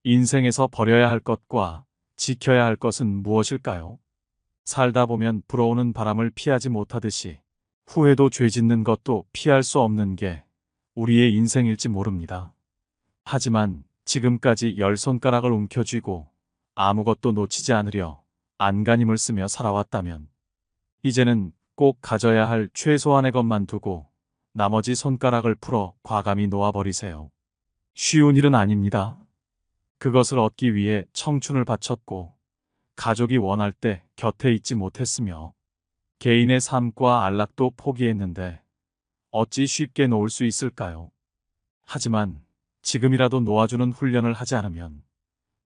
인생에서 버려야 할 것과 지켜야 할 것은 무엇일까요? 살다 보면 불어오는 바람을 피하지 못하듯이 후회도 죄 짓는 것도 피할 수 없는 게 우리의 인생일지 모릅니다. 하지만 지금까지 열 손가락을 움켜쥐고 아무것도 놓치지 않으려 안간힘을 쓰며 살아왔다면 이제는 꼭 가져야 할 최소한의 것만 두고 나머지 손가락을 풀어 과감히 놓아버리세요. 쉬운 일은 아닙니다. 그것을 얻기 위해 청춘을 바쳤고 가족이 원할 때 곁에 있지 못했으며 개인의 삶과 안락도 포기했는데 어찌 쉽게 놓을 수 있을까요? 하지만 지금이라도 놓아주는 훈련을 하지 않으면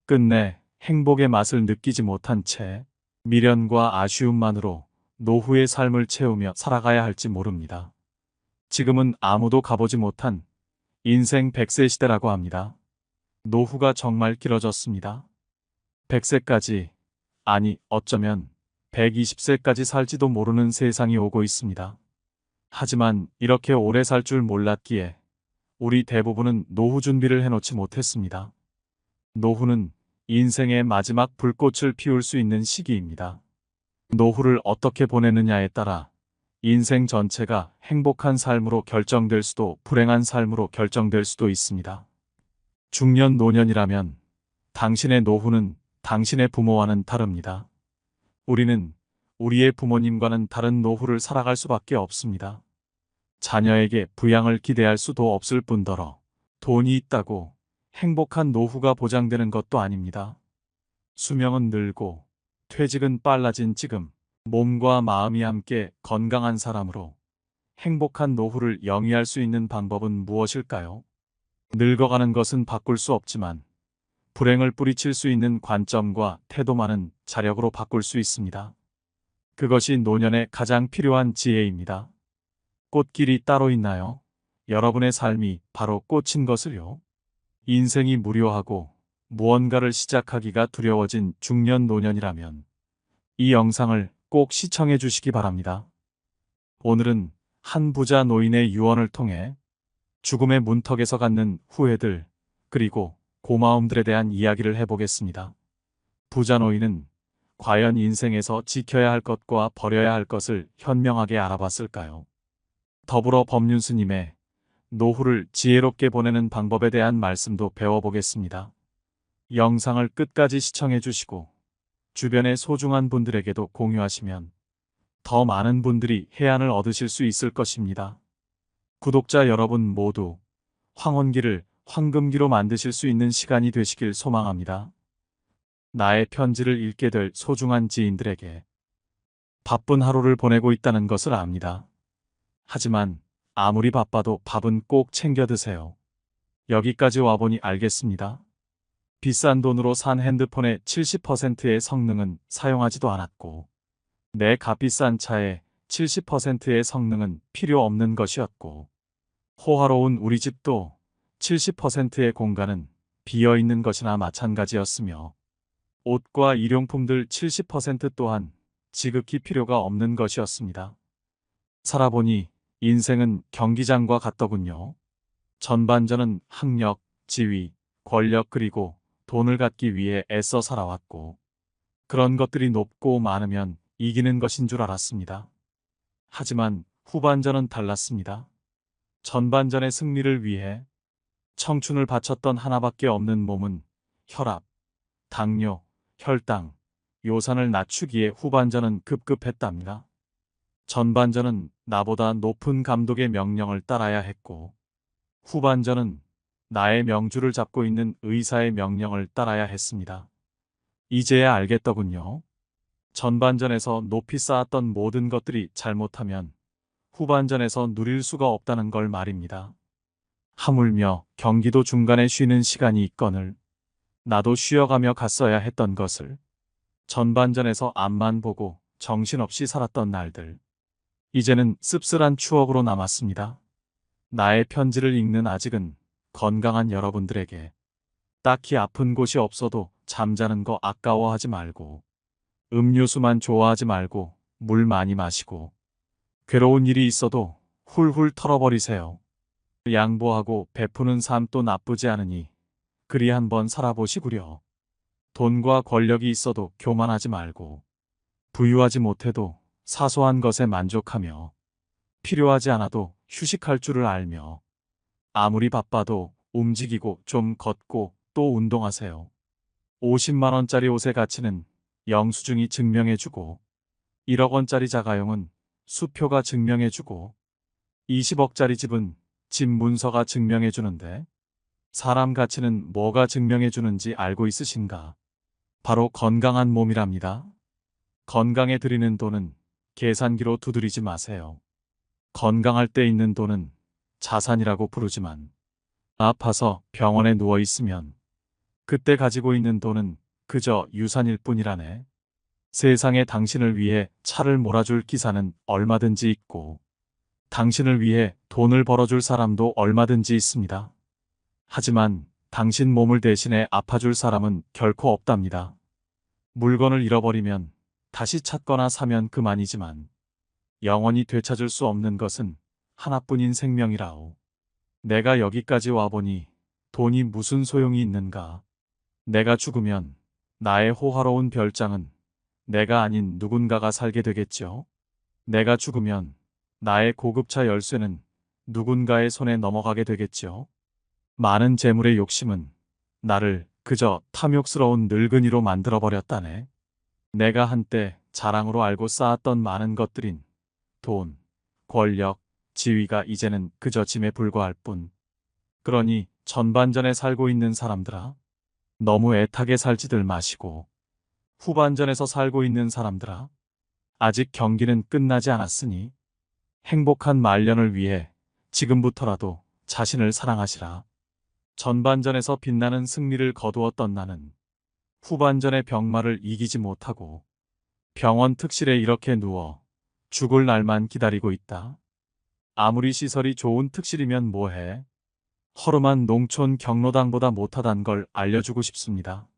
끝내 행복의 맛을 느끼지 못한 채 미련과 아쉬움만으로 노후의 삶을 채우며 살아가야 할지 모릅니다. 지금은 아무도 가보지 못한 인생 100세 시대라고 합니다. 노후가 정말 길어졌습니다. 100세까지, 아니 어쩌면 120세까지 살지도 모르는 세상이 오고 있습니다. 하지만 이렇게 오래 살 줄 몰랐기에 우리 대부분은 노후 준비를 해놓지 못했습니다. 노후는 인생의 마지막 불꽃을 피울 수 있는 시기입니다. 노후를 어떻게 보내느냐에 따라 인생 전체가 행복한 삶으로 결정될 수도 불행한 삶으로 결정될 수도 있습니다. 중년 노년이라면 당신의 노후는 당신의 부모와는 다릅니다. 우리는 우리의 부모님과는 다른 노후를 살아갈 수밖에 없습니다. 자녀에게 부양을 기대할 수도 없을 뿐더러 돈이 있다고 행복한 노후가 보장되는 것도 아닙니다. 수명은 늘고 퇴직은 빨라진 지금 몸과 마음이 함께 건강한 사람으로 행복한 노후를 영위할 수 있는 방법은 무엇일까요? 늙어가는 것은 바꿀 수 없지만 불행을 뿌리칠 수 있는 관점과 태도만은 자력으로 바꿀 수 있습니다. 그것이 노년에 가장 필요한 지혜입니다. 꽃길이 따로 있나요? 여러분의 삶이 바로 꽃인 것을요. 인생이 무료하고 무언가를 시작하기가 두려워진 중년 노년이라면 이 영상을 꼭 시청해 주시기 바랍니다. 오늘은 한 부자 노인의 유언을 통해 죽음의 문턱에서 갖는 후회들 그리고 고마움들에 대한 이야기를 해보겠습니다. 부자 노인은 과연 인생에서 지켜야 할 것과 버려야 할 것을 현명하게 알아봤을까요? 더불어 법륜스님의 노후를 지혜롭게 보내는 방법에 대한 말씀도 배워보겠습니다. 영상을 끝까지 시청해 주시고 주변의 소중한 분들에게도 공유하시면 더 많은 분들이 해안을 얻으실 수 있을 것입니다. 구독자 여러분 모두 황혼기를 황금기로 만드실 수 있는 시간이 되시길 소망합니다. 나의 편지를 읽게 될 소중한 지인들에게 바쁜 하루를 보내고 있다는 것을 압니다. 하지만 아무리 바빠도 밥은 꼭 챙겨 드세요. 여기까지 와보니 알겠습니다. 비싼 돈으로 산 핸드폰의 70%의 성능은 사용하지도 않았고 내 값비싼 차의 70%의 성능은 필요 없는 것이었고 호화로운 우리 집도 70%의 공간은 비어있는 것이나 마찬가지였으며 옷과 일용품들 70% 또한 지극히 필요가 없는 것이었습니다. 살아보니 인생은 경기장과 같더군요. 전반전은 학력, 지위, 권력 그리고 돈을 갖기 위해 애써 살아왔고 그런 것들이 높고 많으면 이기는 것인 줄 알았습니다. 하지만 후반전은 달랐습니다. 전반전의 승리를 위해 청춘을 바쳤던 하나밖에 없는 몸은 혈압, 당뇨, 혈당, 요산을 낮추기에 후반전은 급급했답니다. 전반전은 나보다 높은 감독의 명령을 따라야 했고 후반전은 나의 명주를 잡고 있는 의사의 명령을 따라야 했습니다. 이제야 알겠더군요. 전반전에서 높이 쌓았던 모든 것들이 잘못하면 후반전에서 누릴 수가 없다는 걸 말입니다. 하물며 경기도 중간에 쉬는 시간이 있거늘 나도 쉬어가며 갔어야 했던 것을 전반전에서 앞만 보고 정신없이 살았던 날들 이제는 씁쓸한 추억으로 남았습니다. 나의 편지를 읽는 아직은 건강한 여러분들에게 딱히 아픈 곳이 없어도 잠자는 거 아까워하지 말고 음료수만 좋아하지 말고 물 많이 마시고 괴로운 일이 있어도 훌훌 털어버리세요. 양보하고 베푸는 삶도 나쁘지 않으니 그리 한번 살아보시구려. 돈과 권력이 있어도 교만하지 말고, 부유하지 못해도 사소한 것에 만족하며, 필요하지 않아도 휴식할 줄을 알며, 아무리 바빠도 움직이고 좀 걷고 또 운동하세요. 50만 원짜리 옷의 가치는 영수증이 증명해주고, 1억 원짜리 자가용은 수표가 증명해주고, 20억짜리 집은 집 문서가 증명해주는데, 사람 가치는 뭐가 증명해주는지 알고 있으신가? 바로 건강한 몸이랍니다. 건강에 들이는 돈은 계산기로 두드리지 마세요. 건강할 때 있는 돈은 자산이라고 부르지만, 아파서 병원에 누워 있으면 그때 가지고 있는 돈은 그저 유산일 뿐이라네. 세상에 당신을 위해 차를 몰아줄 기사는 얼마든지 있고, 당신을 위해 돈을 벌어줄 사람도 얼마든지 있습니다. 하지만 당신 몸을 대신해 아파줄 사람은 결코 없답니다. 물건을 잃어버리면 다시 찾거나 사면 그만이지만, 영원히 되찾을 수 없는 것은 하나뿐인 생명이라오. 내가 여기까지 와보니 돈이 무슨 소용이 있는가? 내가 죽으면 나의 호화로운 별장은 내가 아닌 누군가가 살게 되겠죠? 내가 죽으면 나의 고급차 열쇠는 누군가의 손에 넘어가게 되겠죠? 많은 재물의 욕심은 나를 그저 탐욕스러운 늙은이로 만들어버렸다네. 내가 한때 자랑으로 알고 쌓았던 많은 것들인 돈, 권력, 지위가 이제는 그저 짐에 불과할 뿐. 그러니 전반전에 살고 있는 사람들아, 너무 애타게 살지들 마시고, 후반전에서 살고 있는 사람들아, 아직 경기는 끝나지 않았으니 행복한 말년을 위해 지금부터라도 자신을 사랑하시라. 전반전에서 빛나는 승리를 거두었던 나는 후반전의 병마를 이기지 못하고 병원 특실에 이렇게 누워 죽을 날만 기다리고 있다. 아무리 시설이 좋은 특실이면 뭐해? 허름한 농촌 경로당보다 못하단 걸 알려주고 싶습니다.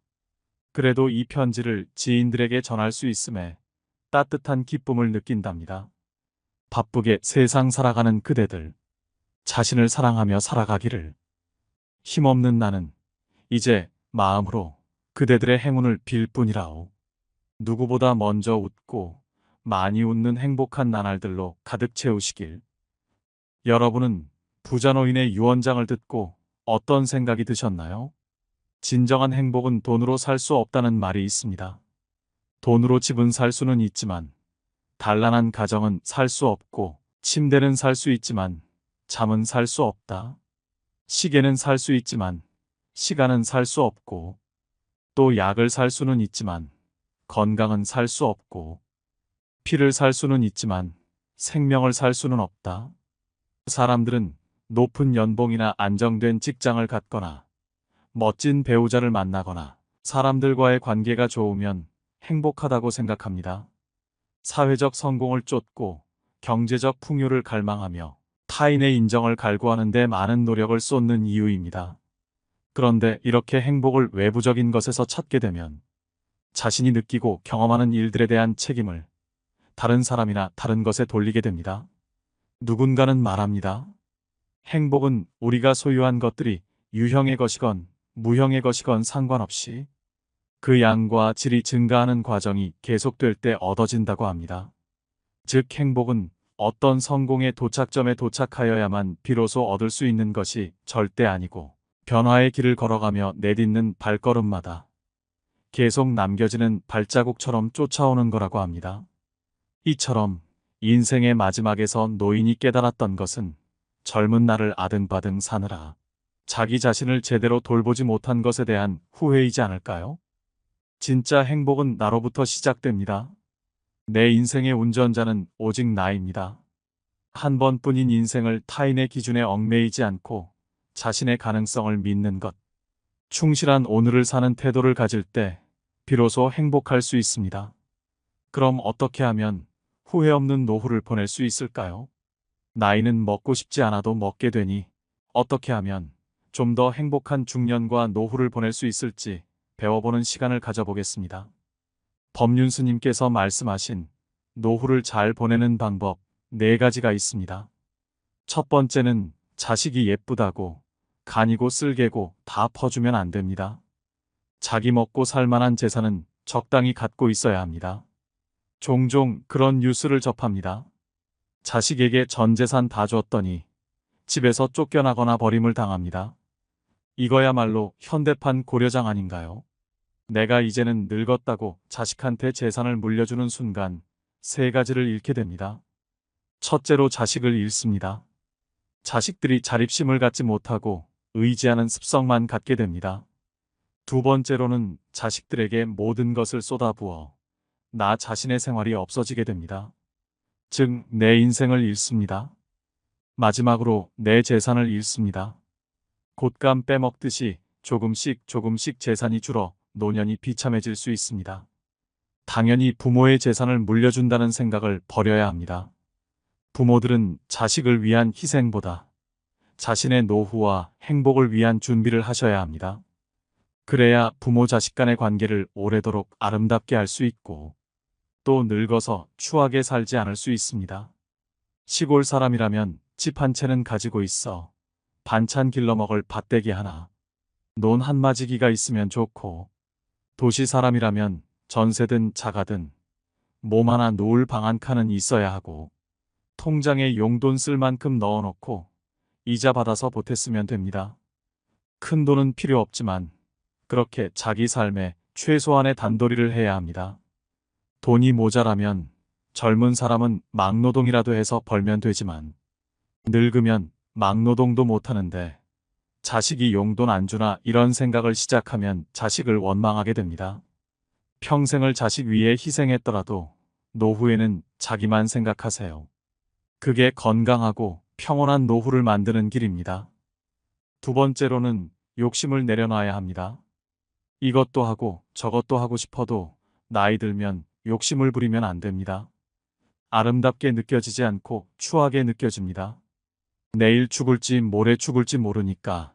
그래도 이 편지를 지인들에게 전할 수 있음에 따뜻한 기쁨을 느낀답니다. 바쁘게 세상 살아가는 그대들, 자신을 사랑하며 살아가기를. 힘없는 나는 이제 마음으로 그대들의 행운을 빌 뿐이라오. 누구보다 먼저 웃고 많이 웃는 행복한 나날들로 가득 채우시길. 여러분은 부자노인의 유언장을 듣고 어떤 생각이 드셨나요? 진정한 행복은 돈으로 살 수 없다는 말이 있습니다. 돈으로 집은 살 수는 있지만, 단란한 가정은 살 수 없고, 침대는 살 수 있지만 잠은 살 수 없다. 시계는 살 수 있지만 시간은 살 수 없고, 또 약을 살 수는 있지만 건강은 살 수 없고, 피를 살 수는 있지만 생명을 살 수는 없다. 사람들은 높은 연봉이나 안정된 직장을 갖거나 멋진 배우자를 만나거나 사람들과의 관계가 좋으면 행복하다고 생각합니다. 사회적 성공을 쫓고 경제적 풍요를 갈망하며 타인의 인정을 갈구하는 데 많은 노력을 쏟는 이유입니다. 그런데 이렇게 행복을 외부적인 것에서 찾게 되면 자신이 느끼고 경험하는 일들에 대한 책임을 다른 사람이나 다른 것에 돌리게 됩니다. 누군가는 말합니다. 행복은 우리가 소유한 것들이 유형의 것이건 무형의 것이건 상관없이 그 양과 질이 증가하는 과정이 계속될 때 얻어진다고 합니다. 즉 행복은 어떤 성공의 도착점에 도착하여야만 비로소 얻을 수 있는 것이 절대 아니고, 변화의 길을 걸어가며 내딛는 발걸음마다 계속 남겨지는 발자국처럼 쫓아오는 거라고 합니다. 이처럼 인생의 마지막에서 노인이 깨달았던 것은 젊은 날을 아등바등 사느라 자기 자신을 제대로 돌보지 못한 것에 대한 후회이지 않을까요? 진짜 행복은 나로부터 시작됩니다. 내 인생의 운전자는 오직 나입니다. 한 번뿐인 인생을 타인의 기준에 얽매이지 않고 자신의 가능성을 믿는 것, 충실한 오늘을 사는 태도를 가질 때 비로소 행복할 수 있습니다. 그럼 어떻게 하면 후회 없는 노후를 보낼 수 있을까요? 나이는 먹고 싶지 않아도 먹게 되니 어떻게 하면 좀 더 행복한 중년과 노후를 보낼 수 있을지 배워보는 시간을 가져보겠습니다. 법륜 스님께서 말씀하신 노후를 잘 보내는 방법 4가지가 있습니다. 첫 번째는 자식이 예쁘다고 간이고 쓸개고 다 퍼주면 안 됩니다. 자기 먹고 살 만한 재산은 적당히 갖고 있어야 합니다. 종종 그런 뉴스를 접합니다. 자식에게 전 재산 다 줬더니 집에서 쫓겨나거나 버림을 당합니다. 이거야말로 현대판 고려장 아닌가요? 내가 이제는 늙었다고 자식한테 재산을 물려주는 순간 세 가지를 잃게 됩니다. 첫째로 자식을 잃습니다. 자식들이 자립심을 갖지 못하고 의지하는 습성만 갖게 됩니다. 두 번째로는 자식들에게 모든 것을 쏟아부어 나 자신의 생활이 없어지게 됩니다. 즉, 내 인생을 잃습니다. 마지막으로 내 재산을 잃습니다. 곶감 빼먹듯이 조금씩 조금씩 재산이 줄어 노년이 비참해질 수 있습니다. 당연히 부모의 재산을 물려준다는 생각을 버려야 합니다. 부모들은 자식을 위한 희생보다 자신의 노후와 행복을 위한 준비를 하셔야 합니다. 그래야 부모 자식 간의 관계를 오래도록 아름답게 할 수 있고 또 늙어서 추하게 살지 않을 수 있습니다. 시골 사람이라면 집 한 채는 가지고 있어 반찬 길러 먹을 밭대기 하나, 논 한 마지기가 있으면 좋고, 도시 사람이라면 전세든 자가든 몸 하나 놓을 방 한 칸은 있어야 하고 통장에 용돈 쓸 만큼 넣어놓고 이자 받아서 보탰으면 됩니다. 큰 돈은 필요 없지만 그렇게 자기 삶에 최소한의 단도리를 해야 합니다. 돈이 모자라면 젊은 사람은 막노동이라도 해서 벌면 되지만 늙으면 막노동도 못하는데 자식이 용돈 안 주나 이런 생각을 시작하면 자식을 원망하게 됩니다. 평생을 자식 위해 희생했더라도 노후에는 자기만 생각하세요. 그게 건강하고 평온한 노후를 만드는 길입니다. 두 번째로는 욕심을 내려놔야 합니다. 이것도 하고 저것도 하고 싶어도 나이 들면 욕심을 부리면 안 됩니다. 아름답게 느껴지지 않고 추하게 느껴집니다. 내일 죽을지 모레 죽을지 모르니까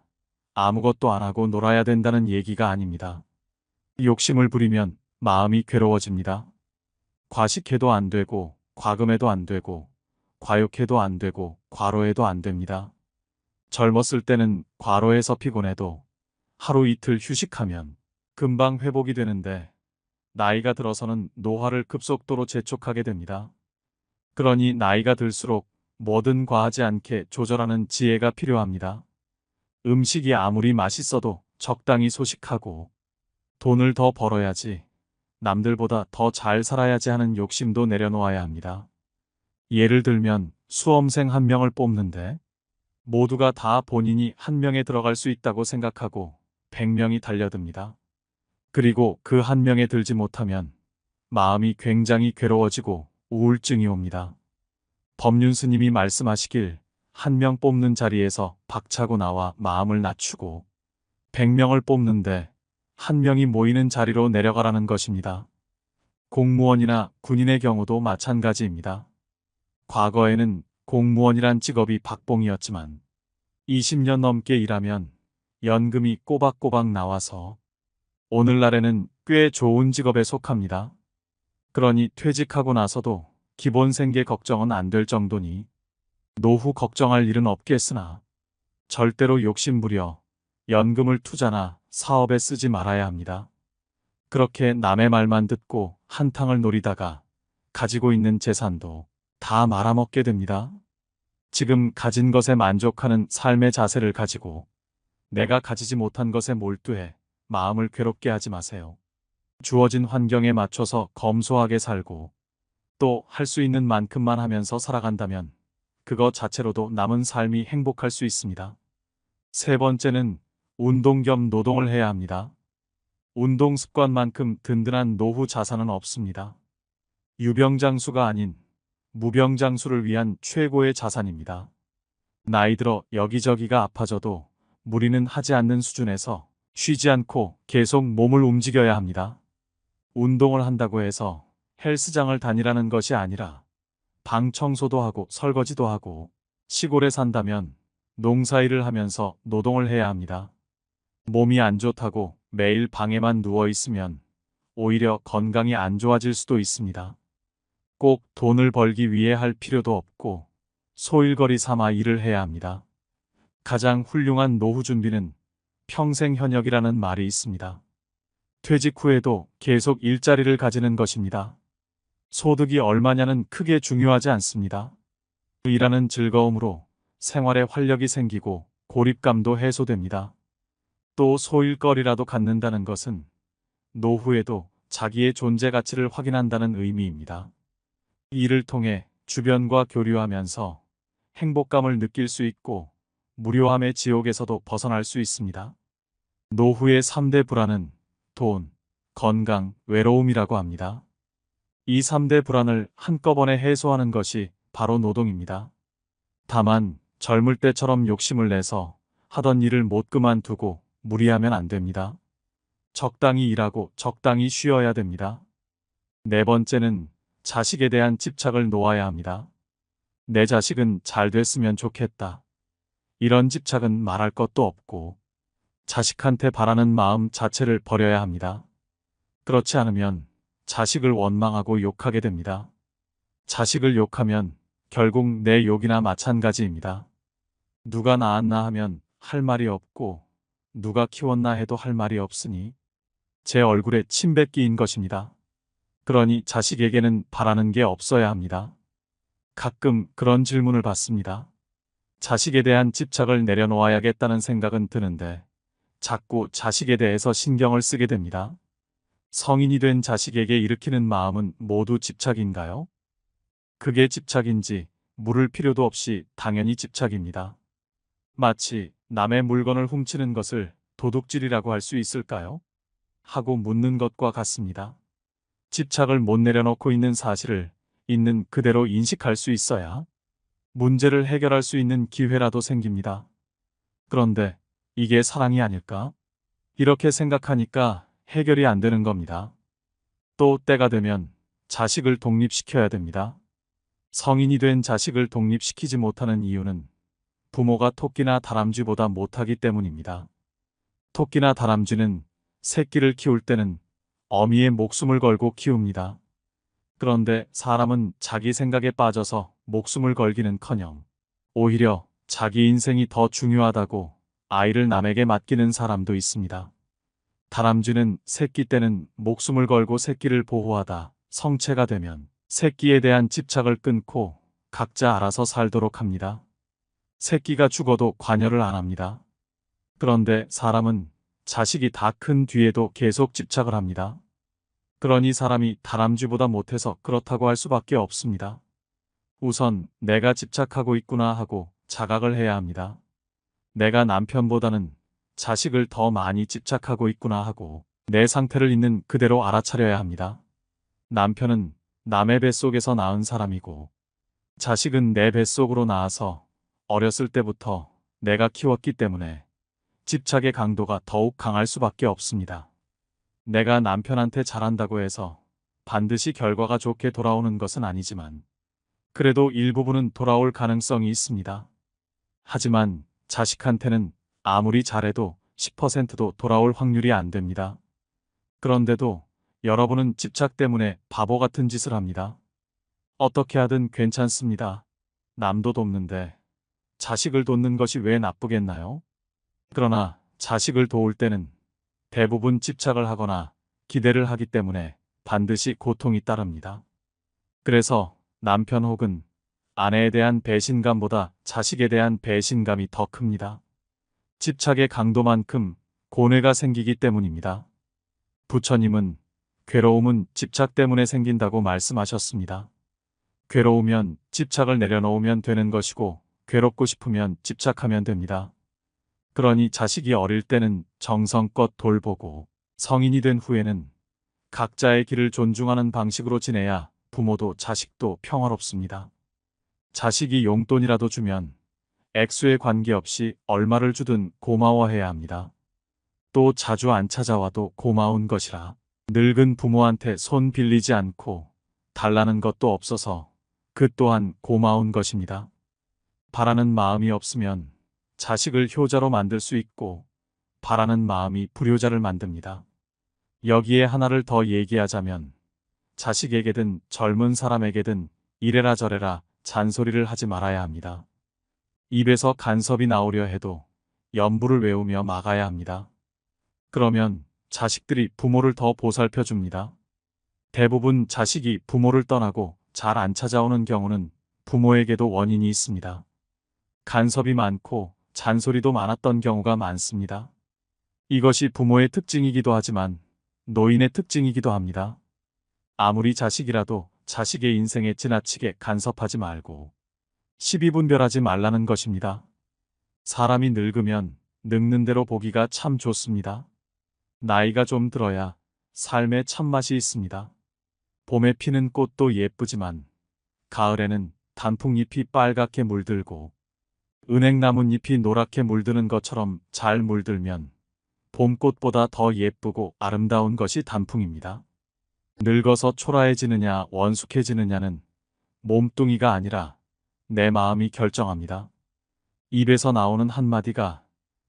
아무것도 안 하고 놀아야 된다는 얘기가 아닙니다. 욕심을 부리면 마음이 괴로워집니다. 과식해도 안 되고 과금해도 안 되고 과욕해도 안 되고 과로해도 안 됩니다. 젊었을 때는 과로해서 피곤해도 하루 이틀 휴식하면 금방 회복이 되는데 나이가 들어서는 노화를 급속도로 재촉하게 됩니다. 그러니 나이가 들수록 뭐든 과하지 않게 조절하는 지혜가 필요합니다. 음식이 아무리 맛있어도 적당히 소식하고 돈을 더 벌어야지, 남들보다 더 잘 살아야지 하는 욕심도 내려놓아야 합니다. 예를 들면 수험생 한 명을 뽑는데 모두가 다 본인이 한 명에 들어갈 수 있다고 생각하고 100명이 달려듭니다. 그리고 그 한 명에 들지 못하면 마음이 굉장히 괴로워지고 우울증이 옵니다. 법륜 스님이 말씀하시길 한 명 뽑는 자리에서 박차고 나와 마음을 낮추고 100명을 뽑는데 한 명이 모이는 자리로 내려가라는 것입니다. 공무원이나 군인의 경우도 마찬가지입니다. 과거에는 공무원이란 직업이 박봉이었지만 20년 넘게 일하면 연금이 꼬박꼬박 나와서 오늘날에는 꽤 좋은 직업에 속합니다. 그러니 퇴직하고 나서도 기본 생계 걱정은 안 될 정도니 노후 걱정할 일은 없겠으나 절대로 욕심부려 연금을 투자나 사업에 쓰지 말아야 합니다. 그렇게 남의 말만 듣고 한탕을 노리다가 가지고 있는 재산도 다 말아먹게 됩니다. 지금 가진 것에 만족하는 삶의 자세를 가지고 내가 가지지 못한 것에 몰두해 마음을 괴롭게 하지 마세요. 주어진 환경에 맞춰서 검소하게 살고 또 할 수 있는 만큼만 하면서 살아간다면 그거 자체로도 남은 삶이 행복할 수 있습니다. 세 번째는 운동 겸 노동을 해야 합니다. 운동 습관만큼 든든한 노후 자산은 없습니다. 유병장수가 아닌 무병장수를 위한 최고의 자산입니다. 나이 들어 여기저기가 아파져도 무리는 하지 않는 수준에서 쉬지 않고 계속 몸을 움직여야 합니다. 운동을 한다고 해서 헬스장을 다니라는 것이 아니라 방 청소도 하고 설거지도 하고 시골에 산다면 농사일을 하면서 노동을 해야 합니다. 몸이 안 좋다고 매일 방에만 누워 있으면 오히려 건강이 안 좋아질 수도 있습니다. 꼭 돈을 벌기 위해 할 필요도 없고 소일거리 삼아 일을 해야 합니다. 가장 훌륭한 노후 준비는 평생 현역이라는 말이 있습니다. 퇴직 후에도 계속 일자리를 가지는 것입니다. 소득이 얼마냐는 크게 중요하지 않습니다. 일하는 즐거움으로 생활에 활력이 생기고 고립감도 해소됩니다. 또 소일거리라도 갖는다는 것은 노후에도 자기의 존재 가치를 확인한다는 의미입니다. 이 일을 통해 주변과 교류하면서 행복감을 느낄 수 있고 무료함의 지옥에서도 벗어날 수 있습니다. 노후의 3대 불안은 돈, 건강, 외로움이라고 합니다. 이 3대 불안을 한꺼번에 해소하는 것이 바로 노동입니다. 다만 젊을 때처럼 욕심을 내서 하던 일을 못 그만두고 무리하면 안 됩니다. 적당히 일하고 적당히 쉬어야 됩니다. 네 번째는 자식에 대한 집착을 놓아야 합니다. 내 자식은 잘 됐으면 좋겠다. 이런 집착은 말할 것도 없고 자식한테 바라는 마음 자체를 버려야 합니다. 그렇지 않으면 자식을 원망하고 욕하게 됩니다. 자식을 욕하면 결국 내 욕이나 마찬가지입니다. 누가 낳았나 하면 할 말이 없고 누가 키웠나 해도 할 말이 없으니 제 얼굴에 침 뱉기인 것입니다. 그러니 자식에게는 바라는 게 없어야 합니다. 가끔 그런 질문을 받습니다. 자식에 대한 집착을 내려놓아야겠다는 생각은 드는데 자꾸 자식에 대해서 신경을 쓰게 됩니다. 성인이 된 자식에게 일으키는 마음은 모두 집착인가요? 그게 집착인지 물을 필요도 없이 당연히 집착입니다. 마치 남의 물건을 훔치는 것을 도둑질이라고 할 수 있을까요? 하고 묻는 것과 같습니다. 집착을 못 내려놓고 있는 사실을 있는 그대로 인식할 수 있어야 문제를 해결할 수 있는 기회라도 생깁니다. 그런데 이게 사랑이 아닐까? 이렇게 생각하니까 해결이 안 되는 겁니다. 또 때가 되면 자식을 독립시켜야 됩니다. 성인이 된 자식을 독립시키지 못하는 이유는 부모가 토끼나 다람쥐보다 못하기 때문입니다. 토끼나 다람쥐는 새끼를 키울 때는 어미의 목숨을 걸고 키웁니다. 그런데 사람은 자기 생각에 빠져서 목숨을 걸기는커녕 오히려 자기 인생이 더 중요하다고 아이를 남에게 맡기는 사람도 있습니다. 다람쥐는 새끼 때는 목숨을 걸고 새끼를 보호하다 성체가 되면 새끼에 대한 집착을 끊고 각자 알아서 살도록 합니다. 새끼가 죽어도 관여를 안 합니다. 그런데 사람은 자식이 다 큰 뒤에도 계속 집착을 합니다. 그러니 사람이 다람쥐보다 못해서 그렇다고 할 수밖에 없습니다. 우선 내가 집착하고 있구나 하고 자각을 해야 합니다. 내가 남편보다는 자식을 더 많이 집착하고 있구나 하고 내 상태를 있는 그대로 알아차려야 합니다. 남편은 남의 뱃속에서 낳은 사람이고 자식은 내 뱃속으로 낳아서 어렸을 때부터 내가 키웠기 때문에 집착의 강도가 더욱 강할 수밖에 없습니다. 내가 남편한테 잘한다고 해서 반드시 결과가 좋게 돌아오는 것은 아니지만 그래도 일부분은 돌아올 가능성이 있습니다. 하지만 자식한테는 아무리 잘해도 10%도 돌아올 확률이 안 됩니다. 그런데도 여러분은 집착 때문에 바보 같은 짓을 합니다. 어떻게 하든 괜찮습니다. 남도 돕는데 자식을 돕는 것이 왜 나쁘겠나요? 그러나 자식을 도울 때는 대부분 집착을 하거나 기대를 하기 때문에 반드시 고통이 따릅니다. 그래서 남편 혹은 아내에 대한 배신감보다 자식에 대한 배신감이 더 큽니다. 집착의 강도만큼 고뇌가 생기기 때문입니다. 부처님은 괴로움은 집착 때문에 생긴다고 말씀하셨습니다. 괴로우면 집착을 내려놓으면 되는 것이고 괴롭고 싶으면 집착하면 됩니다. 그러니 자식이 어릴 때는 정성껏 돌보고 성인이 된 후에는 각자의 길을 존중하는 방식으로 지내야 부모도 자식도 평화롭습니다. 자식이 용돈이라도 주면 액수에 관계없이 얼마를 주든 고마워해야 합니다. 또 자주 안 찾아와도 고마운 것이라 늙은 부모한테 손 빌리지 않고 달라는 것도 없어서 그 또한 고마운 것입니다. 바라는 마음이 없으면 자식을 효자로 만들 수 있고 바라는 마음이 불효자를 만듭니다. 여기에 하나를 더 얘기하자면 자식에게든 젊은 사람에게든 이래라 저래라 잔소리를 하지 말아야 합니다. 입에서 간섭이 나오려 해도 연부를 외우며 막아야 합니다. 그러면 자식들이 부모를 더 보살펴 줍니다. 대부분 자식이 부모를 떠나고 잘 안 찾아오는 경우는 부모에게도 원인이 있습니다. 간섭이 많고 잔소리도 많았던 경우가 많습니다. 이것이 부모의 특징이기도 하지만 노인의 특징이기도 합니다. 아무리 자식이라도 자식의 인생에 지나치게 간섭하지 말고 시비분별하지 말라는 것입니다. 사람이 늙으면 늙는 대로 보기가 참 좋습니다. 나이가 좀 들어야 삶에 참맛이 있습니다. 봄에 피는 꽃도 예쁘지만 가을에는 단풍잎이 빨갛게 물들고 은행나뭇잎이 노랗게 물드는 것처럼 잘 물들면 봄꽃보다 더 예쁘고 아름다운 것이 단풍입니다. 늙어서 초라해지느냐 원숙해지느냐는 몸뚱이가 아니라 내 마음이 결정합니다. 입에서 나오는 한마디가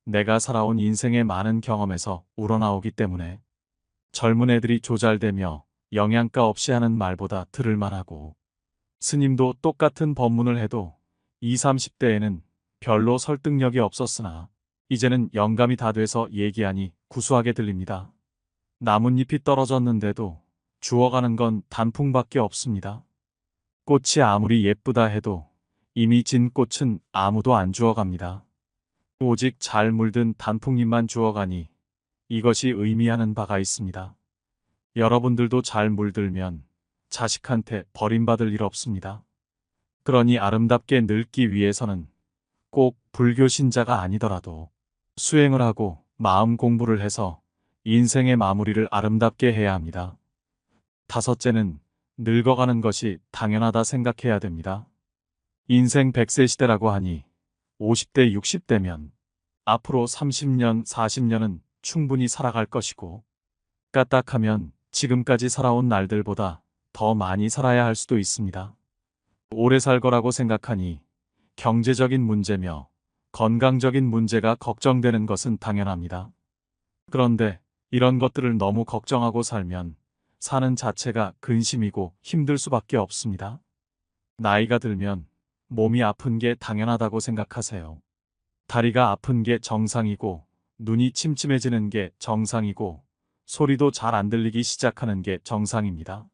내가 살아온 인생의 많은 경험에서 우러나오기 때문에 젊은 애들이 조잘대며 영양가 없이 하는 말보다 들을만하고 스님도 똑같은 법문을 해도 20, 30대에는 별로 설득력이 없었으나 이제는 영감이 다 돼서 얘기하니 구수하게 들립니다. 나뭇잎이 떨어졌는데도 주워가는 건 단풍밖에 없습니다. 꽃이 아무리 예쁘다 해도 이미 진 꽃은 아무도 안 주워갑니다. 오직 잘 물든 단풍잎만 주워가니 이것이 의미하는 바가 있습니다. 여러분들도 잘 물들면 자식한테 버림받을 일 없습니다. 그러니 아름답게 늙기 위해서는 꼭 불교 신자가 아니더라도 수행을 하고 마음 공부를 해서 인생의 마무리를 아름답게 해야 합니다. 다섯째는 늙어가는 것이 당연하다 생각해야 됩니다. 인생 100세 시대라고 하니 50대, 60대면 앞으로 30년, 40년은 충분히 살아갈 것이고 까딱하면 지금까지 살아온 날들보다 더 많이 살아야 할 수도 있습니다. 오래 살 거라고 생각하니 경제적인 문제며 건강적인 문제가 걱정되는 것은 당연합니다. 그런데 이런 것들을 너무 걱정하고 살면 사는 자체가 근심이고 힘들 수밖에 없습니다. 나이가 들면 몸이 아픈 게 당연하다고 생각하세요. 다리가 아픈 게 정상이고 눈이 침침해지는 게 정상이고 소리도 잘 안 들리기 시작하는 게 정상입니다.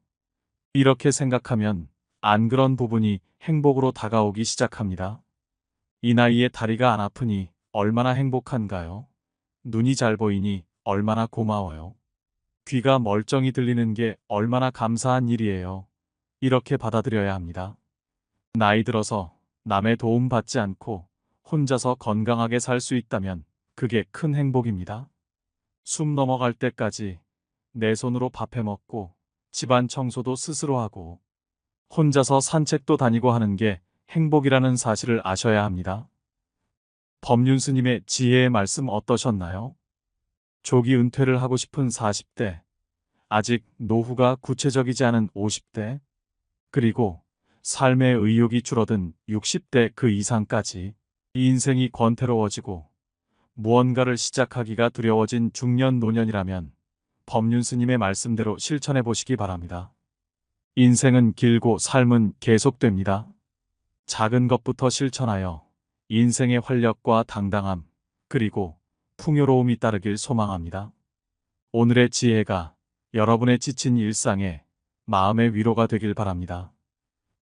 이렇게 생각하면 안 그런 부분이 행복으로 다가오기 시작합니다. 이 나이에 다리가 안 아프니 얼마나 행복한가요? 눈이 잘 보이니 얼마나 고마워요. 귀가 멀쩡히 들리는 게 얼마나 감사한 일이에요. 이렇게 받아들여야 합니다. 나이 들어서 남의 도움 받지 않고 혼자서 건강하게 살 수 있다면 그게 큰 행복입니다. 숨 넘어갈 때까지 내 손으로 밥해 먹고 집안 청소도 스스로 하고 혼자서 산책도 다니고 하는 게 행복이라는 사실을 아셔야 합니다. 법륜 스님의 지혜의 말씀 어떠셨나요? 조기 은퇴를 하고 싶은 40대, 아직 노후가 구체적이지 않은 50대, 그리고 삶의 의욕이 줄어든 60대 그 이상까지 이 인생이 권태로워지고 무언가를 시작하기가 두려워진 중년 노년이라면 법륜 스님의 말씀대로 실천해 보시기 바랍니다. 인생은 길고 삶은 계속됩니다. 작은 것부터 실천하여 인생의 활력과 당당함 그리고 풍요로움이 따르길 소망합니다. 오늘의 지혜가 여러분의 지친 일상에 마음의 위로가 되길 바랍니다.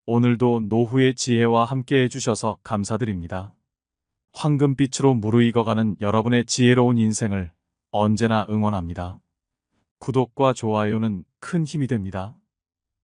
오늘도 노후의 지혜와 함께 해주셔서 감사드립니다. 황금빛으로 무르익어가는 여러분의 지혜로운 인생을 언제나 응원합니다. 구독과 좋아요는 큰 힘이 됩니다.